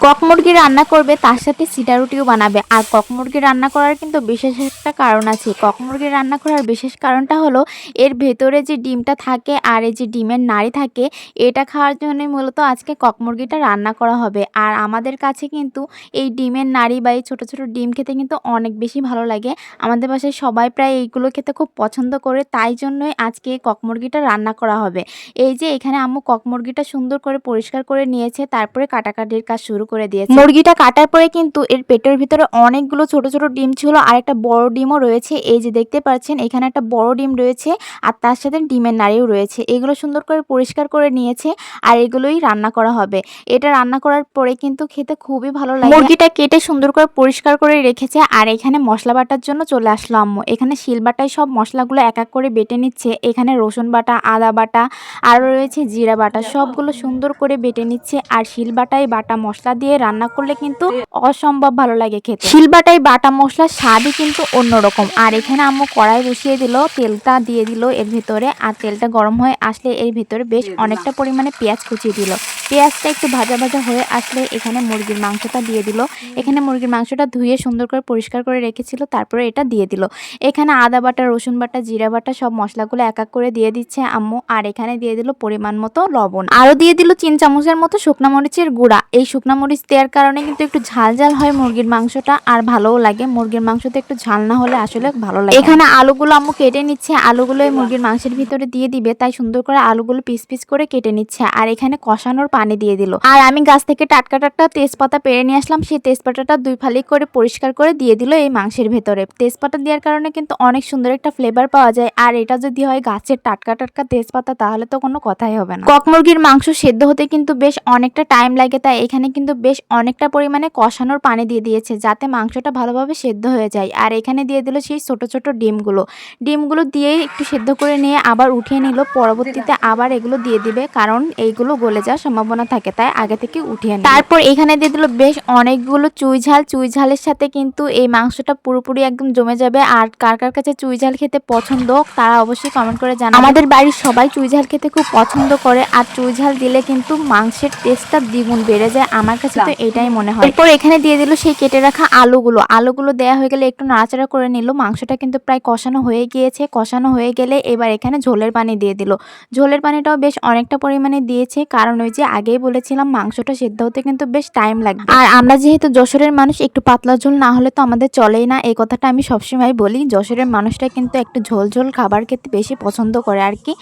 Cock মুরগি রান্না করবে, তার সাথে সিটা রুটিও বানাবে। আর কক মুরগি রান্না করার কিন্তু বিশেষ একটা কারণ আছে। কক মুরগি রান্না করার বিশেষ কারণটা হলো এর ভেতরে যে ডিমটা থাকে আর এই যে ডিমের নাড়ি থাকে, এটা খাওয়ার জন্যই মূলত আজকে কক মুরগিটা রান্না করা হবে। আর আমাদের কাছে কিন্তু এই ডিমের নাড়ি বা এই ছোটো ছোটো ডিম খেতে কিন্তু অনেক বেশি ভালো লাগে। আমাদের বাসায় সবাই প্রায় এইগুলো খেতে খুব পছন্দ করে, তাই জন্যই আজকে কক মুরগিটা রান্না করা হবে। এই যে এখানে আম্মু কক মুরগিটা সুন্দর করে পরিষ্কার করে নিয়েছে, তারপরে কাটাকাটির কাজ শুরু করে দিয়েছে। মুরগিটা কাটার পরে কিন্তু এর পেটের ভিতরে অনেকগুলো ছোট ছোট ডিম ছিল, আর একটা বড় ডিমও রয়েছে। এই যে দেখতে পাচ্ছেন এখানে একটা বড় ডিম রয়েছে, আর তার সাথে ডিমের নাড়িও রয়েছে। এগুলো সুন্দর করে পরিষ্কার করে নিয়েছে, আর এগুলোই রান্না করা হবে। এটা রান্না করার পরে কিন্তু খেতে খুবই ভালো লাগে। মুরগিটা কেটে সুন্দর করে পরিষ্কার করে রেখেছে, আর এখানে মশলা বাটার জন্য চলে আসলো আম্মু। এখানে শিলবাটায় সব মশলাগুলো এক এক করে বেটে নিচ্ছে। এখানে রসুন বাটা, আদা বাটা, আর রয়েছে জিরা বাটা, সবগুলো সুন্দর করে বেটে নিচ্ছে। আর শিলবাটায় বাটা মশলা দিয়ে রান্না করলে কিন্তু অসম্ভব ভালো লাগে খেতে। শিলবাটায় বাটা মশলার স্বাদই কিন্তু অন্যরকম। আর এখানে আম্মু কড়াই বসিয়ে দিল, তেলটা দিয়ে দিল এর ভিতরে। আর তেলটা গরম হয়ে আসলে এর ভিতরে বেশ অনেকটা পরিমাণে পেঁয়াজ কুচিয়ে দিল। পেঁয়াজটা একটু ভাজা ভাজা হয়ে আসলে এখানে মুরগির মাংসটা দিয়ে দিল। এখানে মুরগির মাংসটা ধুয়ে সুন্দর করে পরিষ্কার করে রেখেছিল, তারপরে এটা দিয়ে দিল। এখানে আদা বাটা, রসুন বাটা, জিরা বাটা সব মশলাগুলো এক এক করে দিয়ে দিচ্ছে আম্মু। আর এখানে দিয়ে দিল পরিমাণ মতো লবণ, আরও দিয়ে দিল 3 চামচের মতো শুকনা মরিচের গুঁড়া। এই শুকনা মরিচ দেওয়ার কারণে কিন্তু একটু ঝাল ঝাল হয় মুরগির মাংসটা, আর ভালোও লাগে। মুরগির মাংসতে একটু ঝাল না হলে আসলে ভালো লাগে। এখানে আলুগুলো আম্মু কেটে নিচ্ছে, আলুগুলো মুরগির মাংসের ভিতরে দিয়ে দিবে, তাই সুন্দর করে আলুগুলো পিস পিস করে কেটে নিচ্ছে। আর এখানে কষানোর পানি দিয়ে দিল। আর আমি গাছ থেকে টাটকা টাটকা তেজপাতা পেরে নিয়ে আসলাম, সেই তেজপাতাটা 2 ফালি করে পরিষ্কার করে দিয়ে দিল এই মাংসের ভেতরে। তেজপাতা দেওয়ার কারণে কিন্তু অনেক সুন্দর একটা ফ্লেভার পাওয়া যায়। আর এটা যদি হয় গাছের টাটকা টাটকা তেজপাতা, তাহলে তো কোনো কথাই হবে না। কক মুরগির মাংস সেদ্ধ হতে কিন্তু বেশ অনেকটা টাইম লাগে, তাই এখানে কিন্তু বেশ অনেকটা পরিমাণে কষানোর পানি দিয়ে দিয়েছে, যাতে মাংসটা ভালোভাবে সেদ্ধ হয়ে যায়। আর এখানে দিয়ে দিল সেই ছোট ছোট ডিমগুলো দিয়ে একটু সেদ্ধ করে নিয়ে আবার উঠিয়ে নিল। পরবর্তীতে আবার এগুলো দিয়ে দিবে, কারণ এইগুলো গলে যাওয়ার সম্ভাবনা থাকে, তাই আগে থেকে উঠিয়ে নিল। তারপর এখানে দিয়ে দিল বেশ অনেকগুলো চুই ঝালের সাথে কিন্তু এই মাংসটা পুরোপুরি একদম জমে যাবে। আর কার কার কাছে চুই ঝাল খেতে পছন্দ তারা অবশ্যই কমেন্ট করে জানাবেন। আমাদের বাড়ির সবাই চুই ঝাল খেতে খুব পছন্দ করে, আর চুই ঝাল দিলে কিন্তু মাংসের টেস্টটা দ্বিগুণ বেড়ে যায়। আমার কাছে তো এটাই মনে হয়। এরপর এখানে দিয়ে দিল সেই কেটে রাখা আলুগুলো দেওয়া হয়ে গেলে একটু নাড়াচাড়া করে নিল। মাংসটা কিন্তু প্রায় কষানো হয়ে গিয়েছে। কষানো হয়ে গেলে এবার এখানে ঝোলের পানি দিয়ে দিল। ঝোলের পানিটাও বেশ অনেকটা পরিমাণে দিয়েছে, কারণ ওই যে আগেই বলেছিলাম মাংসটা সেদ্ধ হতে কিন্তু বেশ টাইম লাগবে। আর আমরা যেহেতু যশোরের মানুষ, একটু পাতলা ঝোল না হলে তো আমাদের চলেই না। এই কথাটা আমি সবসময় বলি, যশোরের মানুষটা কিন্তু একটু ঝোল ঝোল খাবার খেতে বেশি পছন্দ করে আর কি।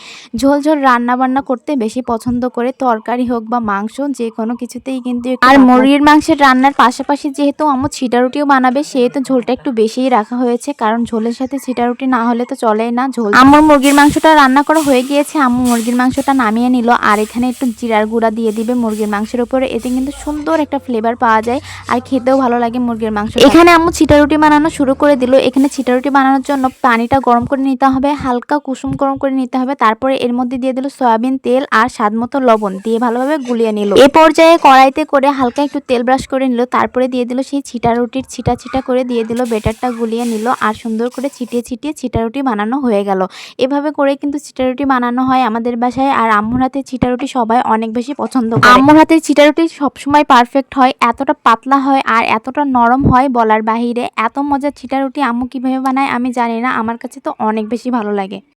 ঝোল ঝোল রান্না বান্না করতে বেশি পছন্দ করে, তরকারি হোক বা মাংস, যে কোনো কিছুতেই কিন্তু। আর মুরগির মাংসের রান্নার পাশাপাশি যেহেতু আমার ছিটা রুটিও বানাবে, সেহেতু ঝোলটা একটু বেশিই রাখা হয়েছে, কারণ ঝোলের সাথে ছিটা রুটি না হলে তো চলেই না। ঝোল আম্মুর মুরগির মাংসটা রান্না করা হয়ে গিয়েছে, আম্মু মুরগির মাংসটা নামিয়ে নিল। আর এখানে একটু জিরার গুঁড়া দিয়ে দিবে মুরগির মাংসের উপরে, এতে কিন্তু সুন্দর একটা ফ্লেভার পাওয়া যায়, আর খেতেও ভালো লাগে মুরগির মাংস। এখানে আম্মু ছিটা রুটি বানানো শুরু করে দিল। এখানে ছিটা রুটি বানানোর জন্য পানিটা গরম করে নিতে হবে, হালকা কুসুম গরম করে নিতে হবে। তারপরে এর মধ্যে দিয়ে দিল সয়াবিন তেল আর স্বাদ মতো লবণ দিয়ে ভালোভাবে গুলিয়ে নিল। এই পর্যায়ে কড়াইতে করে হালকা একটু তেল ব্রাশ করে নিল, তারপরে দিয়ে দিল সেই ছিটা রুটির ছিটা ছিটা করে দিয়ে দিল, বেটারটা গুলিয়ে নিল। আর সুন্দর করে ছিটিয়ে ছিটিয়ে ছিটা রুটি বানানো হয়ে গেল। এভাবে করে কিন্তু ছিটা রুটি বানানো হয় আমাদের বাসায়। আর আম্মুর হাতের ছিটা রুটি সবাই অনেক বেশি পছন্দ করে। আম্মুর হাতের ছিটা রুটি সবসময় পারফেক্ট হয়, এতটা পাতলা হয় আর এতটা নরম হয় বলার বাহিরে। এত মজার ছিটা রুটি আম্মু কিভাবে বানায় আমি জানি না, আমার কাছে তো অনেক বেশি ভালো লাগে।